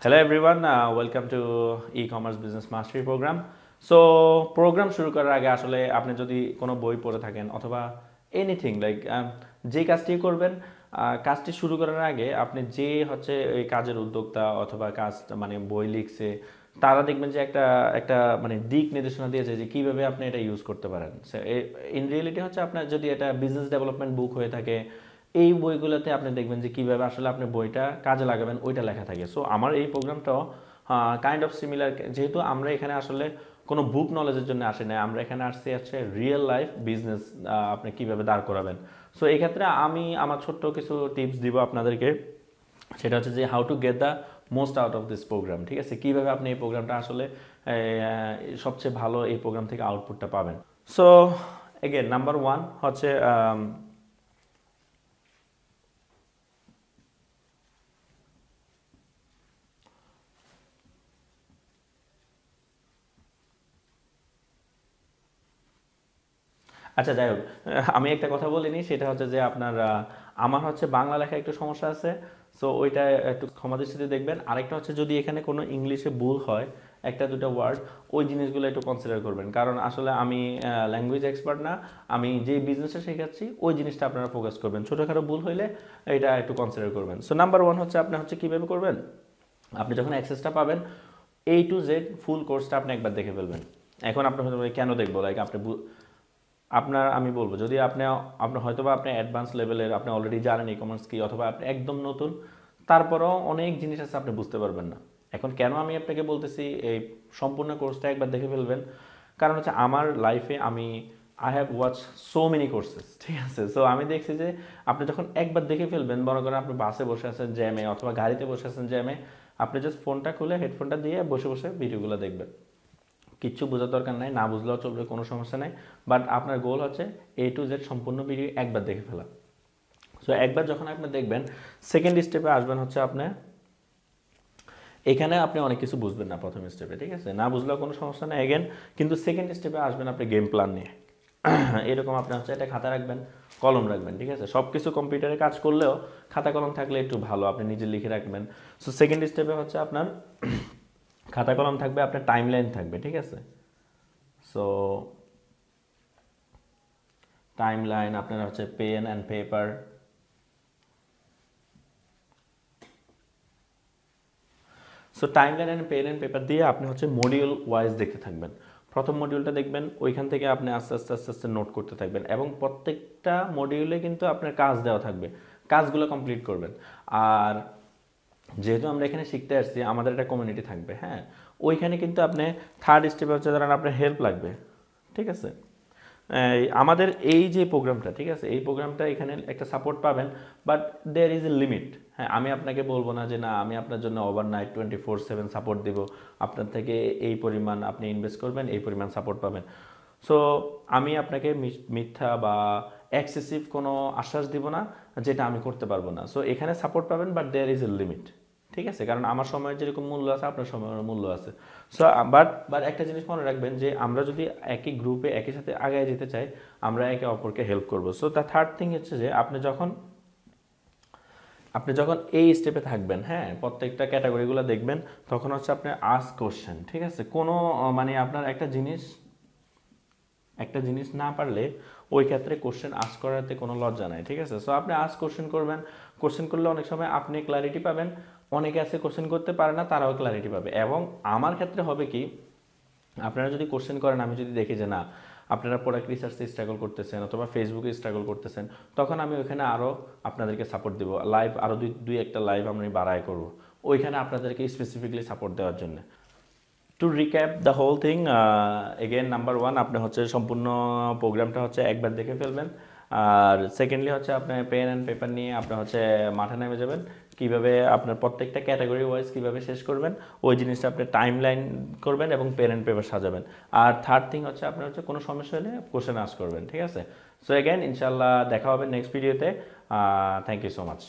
Hello everyone, welcome to e-commerce business mastery program. So program শুরু করার আগে আসলে আপনি যদি কোনো বই পড়ে থাকেন অথবা এনিথিং লাইক যে কাজটি করবেন কাজটি শুরু করার আগে আপনি যে হচ্ছে এই কাজের উদ্যোক্তা অথবা কাজ মানে বই লিখছে তারা দেখবেন যে একটা একটা মানে দিক নির্দেশনা দিয়েছে যে কিভাবে আপনি এটা ইউজ করতে পারেন। ইন রিয়েলিটি হচ্ছে আপনার যদি এটা বিজনেস ডেভেলপমেন্ট বুক হয়ে থাকে এই বইগুলোতে আপনি দেখবেন যে কিভাবে আসলে আপনি বইটা কাজে লাগাবেন ওইটা লেখা থাকে। সো আমার এই প্রোগ্রামটাও কাইন্ড অফ সিমিলার, যেহেতু আমরা এখানে আসলে কোনো বুক নলেজের জন্য আসি না, আমরা এখানে আসছি হচ্ছে রিয়েল লাইফ বিজনেস আপনি কিভাবে দাঁড় করাবেন। সো এই ক্ষেত্রে আমি আমার ছোট্ট কিছু টিপস দিব আপনাদেরকে, সেটা হচ্ছে যে how to get the most out of this program. ঠিক আছে, কীভাবে আপনি এই প্রোগ্রামটা আসলে সবচেয়ে ভালো এই প্রোগ্রাম থেকে আউটপুটটা পাবেন। সো এগেন নাম্বার ওয়ান হচ্ছে আচ্ছা যাই হোক, আমি একটা কথা বলিনি, সেটা হচ্ছে যে আপনার আমার হচ্ছে বাংলা লেখা একটু সমস্যা আছে। সো ওইটা একটু ক্ষমা দৃষ্টিতে দেখবেন। আরেকটা হচ্ছে যদি এখানে কোনো ইংলিশে ভুল হয় একটা দুটো ওয়ার্ড, ওই জিনিসগুলো একটু কনসিডার করবেন, কারণ আসলে আমি ল্যাঙ্গুয়েজ এক্সপার্ট না, আমি যেই বিজনেসটা শেখাচ্ছি ওই জিনিসটা আপনারা ফোকাস করবেন। ছোটোখাটো ভুল হইলে এটা একটু কনসিডার করবেন। সো নাম্বার ওয়ান হচ্ছে আপনি হচ্ছে কীভাবে করবেন, আপনি যখন অ্যাক্সেসটা পাবেন A to Z ফুল কোর্সটা আপনি একবার দেখে ফেলবেন। এখন আপনি হয়তো কেন দেখবো, লাইক আপনি আপনার আমি বলবো যদি আপনি হয়তো বা আপনি অ্যাডভান্স লেভেলের, আপনি অলরেডি জানেন ই কমার্স কি, অথবা আপনি একদম নতুন, তারপরেও অনেক জিনিস আছে আপনি বুঝতে পারবেন না। এখন কেন আমি আপনাকে বলতেছি এই সম্পূর্ণ কোর্সটা একবার দেখে ফেলবেন, কারণ হচ্ছে আমার লাইফে I have watch so many courses. ঠিক আছে, সো আমি দেখছি যে আপনি যখন একবার দেখে ফেলবেন, মনে করেন আপনি বাসে বসে আছেন জ্যামে অথবা গাড়িতে বসে আছেন জ্যামে, আপনি জাস্ট ফোনটা খুলে হেডফোনটা দিয়ে বসে বসে ভিডিওগুলো দেখবেন। কিচ্ছু বোঝার দরকার নাই, না বুঝলেও চলবে, কোনো সমস্যা নাই। বাট আপনার গোল হচ্ছে A to Z সম্পূর্ণ ভিডিও একবার দেখে ফেলা। সো একবার যখন আপনি দেখবেন, সেকেন্ড স্টেপে আসবেন হচ্ছে আপনি এখানে আপনি অনেক কিছু বুঝবেন না প্রথম স্টেপে, ঠিক আছে, না বুঝলেও কোনো সমস্যা নেই এগেন, কিন্তু সেকেন্ড স্টেপে আসবেন আপনি গেম প্ল্যান নিয়ে। এরকম আপনি হচ্ছে একটা খাতা রাখবেন, কলম রাখবেন। ঠিক আছে, সব কিছু কম্পিউটারে কাজ করলেও খাতা কলম থাকলে একটু ভালো, আপনি নিজে লিখে রাখবেন। সো সেকেন্ড স্টেপে হচ্ছে আপনার খাতা কলম থাকবে, আপনার টাইম লাইন থাকবে। ঠিক আছে, সো টাইম লাইন আপনার হচ্ছে pen and paper. So time line and pen and paper দিয়ে আপনি হচ্ছে মডিউল ওয়াইজ দেখতে থাকবেন। প্রথম মডিউলটা দেখবেন, ওইখান থেকে আপনি আস্তে আস্তে আস্তে আস্তে নোট করতে থাকবেন, এবং প্রত্যেকটা মডিউলে কিন্তু আপনার কাজ দেওয়া থাকবে, কাজগুলো কমপ্লিট করবেন। আর যেহেতু আমরা এখানে শিখতে আসছি, আমাদের একটা কমিউনিটি থাকবে, হ্যাঁ, ওইখানে কিন্তু আপনি থার্ড স্টেপে হচ্ছে ধরেন আপনার হেল্প লাগবে। ঠিক আছে, আমাদের এই যে প্রোগ্রামটা, ঠিক আছে, এই প্রোগ্রামটা এখানে একটা সাপোর্ট পাবেন, but there is a limit. হ্যাঁ, আমি আপনাকে বলবো না যে না আমি আপনার জন্য ওভারনাইট 24/7 সাপোর্ট দেব, আপনার থেকে এই পরিমাণ আপনি ইনভেস্ট করবেন, এই পরিমাণ সাপোর্ট পাবেন। সো আমি আপনাকে মিথ্যা বা এক্সেসিভ কোনো আশ্বাস দিব না যেটা আমি করতে পারবো না। সো এখানে সাপোর্ট পাবেন, but there is a limit. ঠিক আছে, কারণ আমার সময়ের যেরকম মূল্য আছে আপনার সময়ের মূল্য আছে। সো বাট একটা জিনিস মনে রাখবেন যে আমরা যদি একই গ্রুপে একই সাথে আগায় যেতে চাই, আমরা একে অপরকে হেল্প করবো। সো দ্য থার্ড থিং হচ্ছে যে আপনি যখন এই স্টেপে থাকবেন, হ্যাঁ, প্রত্যেকটা ক্যাটাগরিগুলো দেখবেন, তখন হচ্ছে আপনি আস্ক কোশ্চেন। ঠিক আছে, কোনো মানে আপনার একটা জিনিস না পারলে ওই ক্ষেত্রে কোশ্চেন আস্ক করাতে কোনো লজ্জা নাই। ঠিক আছে, সো আপনি আস্ক কোশ্চেন করবেন, কোশ্চেন করলে অনেক সময় আপনি ক্ল্যারিটি পাবেন, অনেকে আছে কোশ্চেন করতে পারে না, তারাও ক্ল্যারিটি পাবে। এবং আমার ক্ষেত্রে হবে কি, আপনারা যদি কোশ্চেন করেন, আমি যদি দেখি যে না আপনারা প্রোডাক্ট রিসার্চে স্ট্রাগল করতেছেন অথবা ফেসবুকে স্ট্রাগল করতেছেন, তখন আমি ওইখানে আরও আপনাদেরকে সাপোর্ট দেবো, লাইভ আরও দুই একটা লাইভ আমি বাড়ায় করবো ওইখানে আপনাদেরকে স্পেসিফিকলি সাপোর্ট দেওয়ার জন্য। To recap the whole thing, again number one আপনি হচ্ছে সম্পূর্ণ প্রোগ্রামটা হচ্ছে একবার দেখে ফেলবেন। আর সেকেন্ডলি হচ্ছে আপনার পেন অ্যান্ড পেপার নিয়ে আপনি হচ্ছে মাঠে নেমে যাবেন, কীভাবে আপনার প্রত্যেকটা ক্যাটাগরি ওয়াইজ কীভাবে শেষ করবেন ওই জিনিসটা আপনি টাইম লাইন করবেন এবং পেন অ্যান্ড পেপার সাজাবেন। আর থার্ড থিং হচ্ছে আপনার হচ্ছে কোনো সমস্যা হলে কোশ্চেন আস্ক করবেন। ঠিক আছে, সো এগেন ইনশাল্লাহ দেখা হবে নেক্সট ভিডিওতে। Thank you so much.